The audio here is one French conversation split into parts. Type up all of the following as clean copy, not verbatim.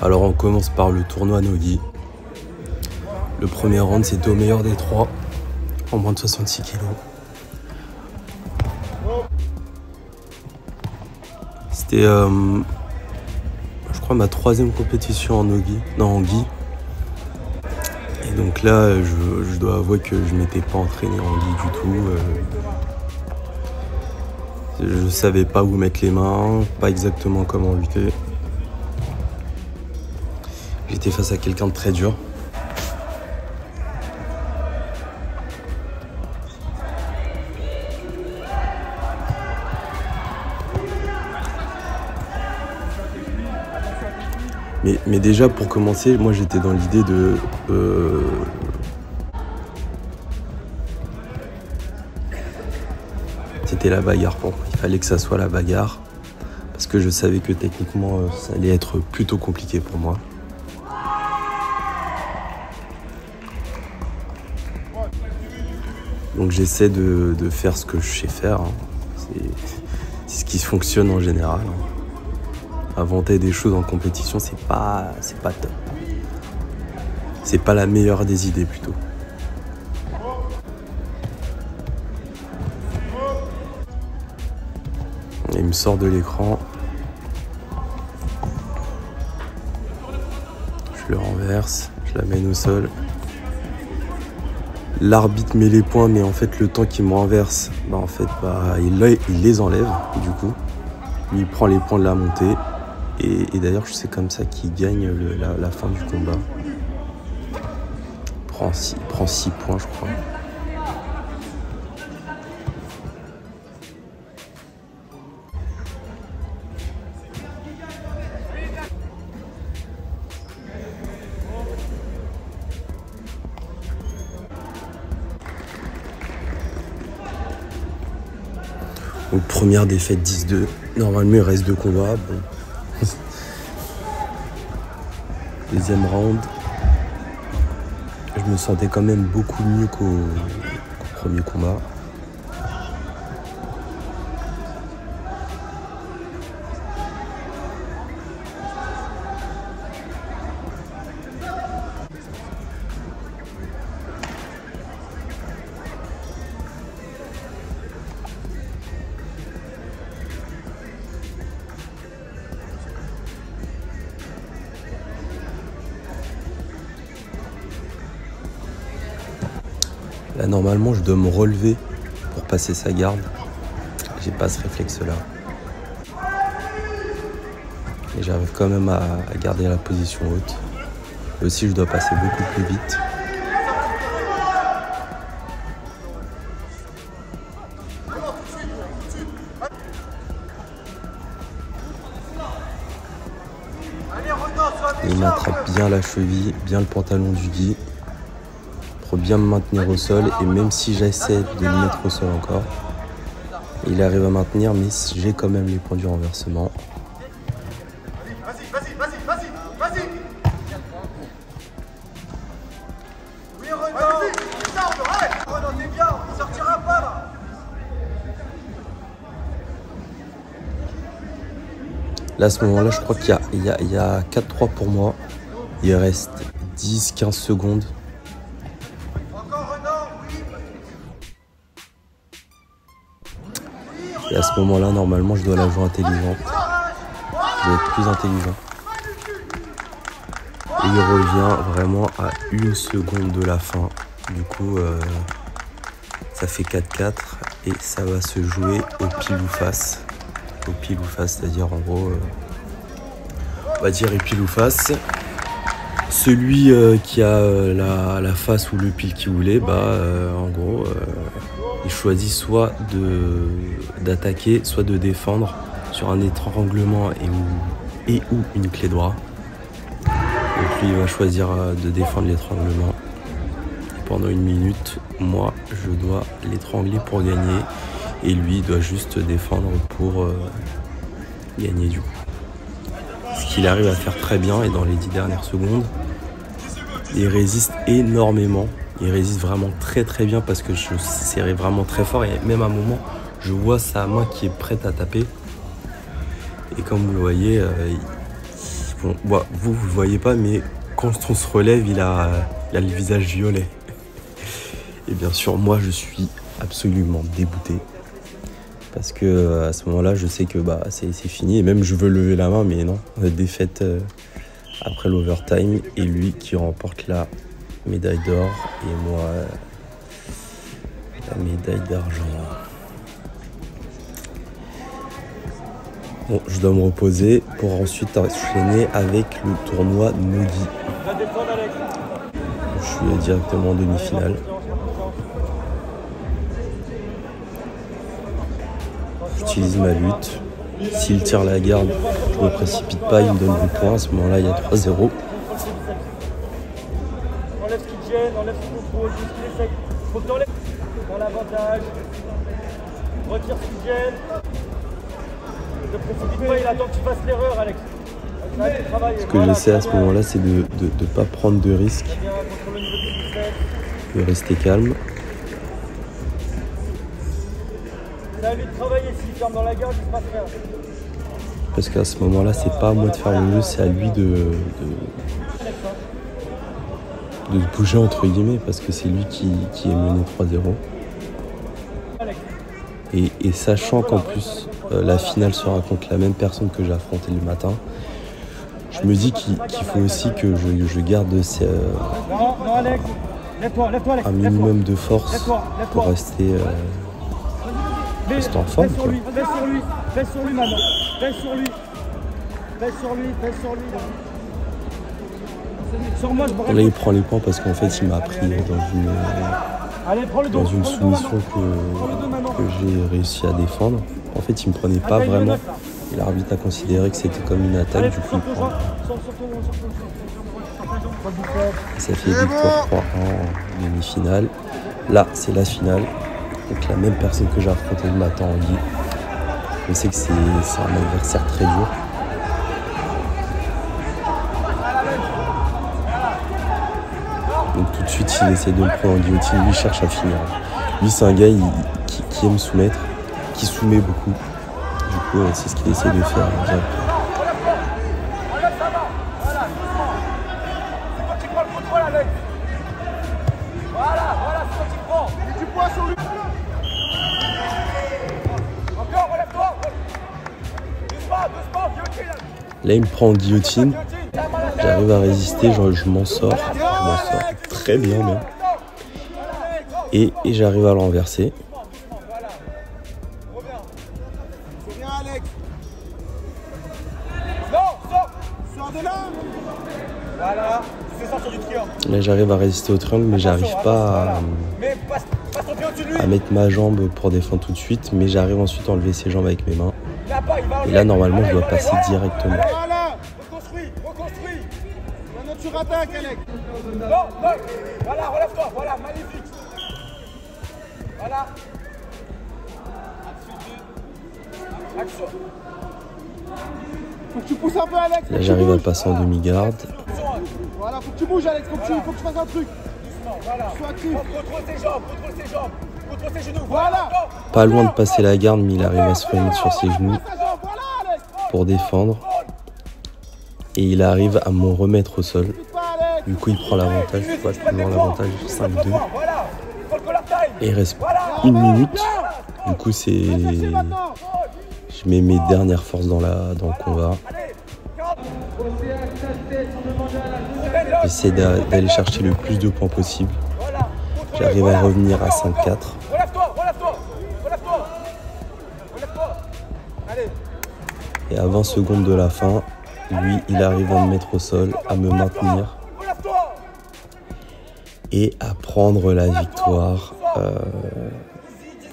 Alors on commence par le tournoi Nogi. Le premier round, c'était au meilleur des trois, en moins de 66 kg. C'était, je crois, ma troisième compétition en Nogi, non en Gi. Et donc là, je dois avouer que je m'étais pas entraîné en Gi du tout. Je savais pas où mettre les mains, pas exactement comment lutter. J'étais face à quelqu'un de très dur. Mais déjà, pour commencer, moi j'étais dans l'idée de... C'était la bagarre pour moi. Il fallait que ça soit la bagarre. Parce que je savais que techniquement, ça allait être plutôt compliqué pour moi. Donc j'essaie de faire ce que je sais faire. Hein. C'est ce qui fonctionne en général. Hein. Inventer des choses en compétition, c'est pas top. C'est pas la meilleure des idées plutôt. Il me sort de l'écran. Je le renverse, je l'amène au sol. L'arbitre met les points, mais en fait le temps qu'il me renverse, il les enlève du coup. Il prend les points de la montée. Et d'ailleurs, c'est comme ça qu'il gagne la fin du combat. Il prend 6 points, je crois. Donc, première défaite 10-2. Normalement, il reste 2 combats. Bon. Deuxième round. Je me sentais quand même beaucoup mieux qu'au premier combat. Là, normalement, je dois me relever pour passer sa garde. J'ai pas ce réflexe-là. Et j'arrive quand même à garder la position haute. Et aussi, je dois passer beaucoup plus vite. Et il m'attrape bien la cheville, bien le pantalon du Gi. Pour bien me maintenir au sol, et même si j'essaie de le mettre au sol encore, il arrive à maintenir, mais j'ai quand même les points du renversement. Là, à ce moment-là, je crois qu'il y a 4-3 pour moi. Il reste 10-15 secondes. Et à ce moment-là, normalement, je dois la jouer intelligente. Je dois être plus intelligent. Et il revient vraiment à 1 seconde de la fin. Du coup, ça fait 4-4 et ça va se jouer au pile ou face. Au pile ou face, c'est-à-dire en gros, on va dire pile ou face. Celui qui a la face ou le pile qu'il voulait, en gros, il choisit soit d'attaquer, soit de défendre sur un étranglement et ou une clé de bras. Donc lui, il va choisir de défendre l'étranglement. Et pendant 1 minute, moi, je dois l'étrangler pour gagner. Et lui, il doit juste défendre pour gagner du coup. Ce qu'il arrive à faire très bien, et dans les 10 dernières secondes, il résiste énormément. Il résiste vraiment très très bien parce que je serrais vraiment très fort. Et même à un moment, je vois sa main qui est prête à taper. Et comme vous le voyez, Bon, bah, vous le voyez pas, mais quand on se relève, il a le visage violet. Et bien sûr, moi, je suis absolument dégoûté. Parce que à ce moment-là, je sais que bah, c'est fini. Et même, je veux lever la main, mais non. Défaite après l'overtime. Et lui qui remporte la médaille d'or. Et moi, la médaille d'argent. Bon, je dois me reposer pour ensuite enchaîner avec le tournoi Nogi. Je suis directement en demi-finale. J'utilise ma lutte. S'il tire la garde, je ne me précipite pas, il me donne du point. À ce moment-là, il y a 3-0. Enlève ce qui te gêne, enlève ce qu'on pose, ce qui essaye. Faut que t'enlèves dans l'avantage. Retire ce qui te gêne. Ne te précipite pas, il attend que tu fasses l'erreur, Alex. Ce que j'essaie à ce moment-là, c'est de ne pas prendre de risques, de rester calme. C'est à lui de travailler, s'il ferme dans la garde, il se passe rien. Parce qu'à ce moment-là, c'est pas à moi de faire le jeu, c'est à lui de bouger entre guillemets, parce que c'est lui qui est mené 3-0. Et sachant qu'en plus, la finale sera contre la même personne que j'ai affronté le matin, je me dis qu'il faut aussi que je garde un minimum de force pour rester en forme. Pèse sur lui maintenant. Pèse sur lui. Pèse sur lui. Sur moi, je là, il prend les points parce qu'en fait, il m'a pris dans une soumission que j'ai réussi à défendre. En fait, il me prenait pas vraiment. Et l'arbitre a considéré que c'était comme une attaque, du coup, il prend. Et ça fait victoire 3 en demi-finale. Là, c'est la finale. Donc la même personne que j'ai affronté le matin en Ligue. Je sais que c'est un adversaire très dur. Donc tout de suite, il essaie de le prendre en guillotine. Lui, il cherche à finir. Lui, c'est un gars qui aime soumettre, qui soumet beaucoup. Du coup, c'est ce qu'il essaie de faire. Là, il me prend en guillotine. J'arrive à résister, je m'en sors. Très bien même. Et j'arrive à le renverser. Là, j'arrive à résister au triangle, mais j'arrive pas à mettre ma jambe pour défendre tout de suite. Mais j'arrive ensuite à enlever ses jambes avec mes mains. Et là, normalement, je dois passer directement. Voilà, reconstruis. Maintenant, tu rattaques, Alex. Non, voilà, relève-toi, voilà, magnifique. Voilà. Action. Faut que tu pousses un peu, Alex. Là, j'arrive à passer en demi-garde. Voilà, faut que tu bouges, Alex, faut que tu fasses un truc. Doucement, voilà. Sois actif. Contrôle tes jambes, contrôle tes genoux. Voilà. Pas loin de passer la garde, mais il arrive à se remettre sur ses genoux pour défendre. Et il arrive à me remettre au sol. Du coup, il prend l'avantage. Je vois plus loin l'avantage 5-2. Et il reste 1 minute. Du coup, je mets mes dernières forces dans le combat. J'essaie d'aller chercher le plus de points possible. J'arrive à revenir à 5-4. Et à 20 secondes de la fin, lui, il arrive à me mettre au sol, à me maintenir et à prendre la victoire,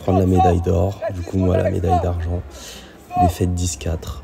prendre la médaille d'or. Du coup, moi, la médaille d'argent. Défaite 10-4.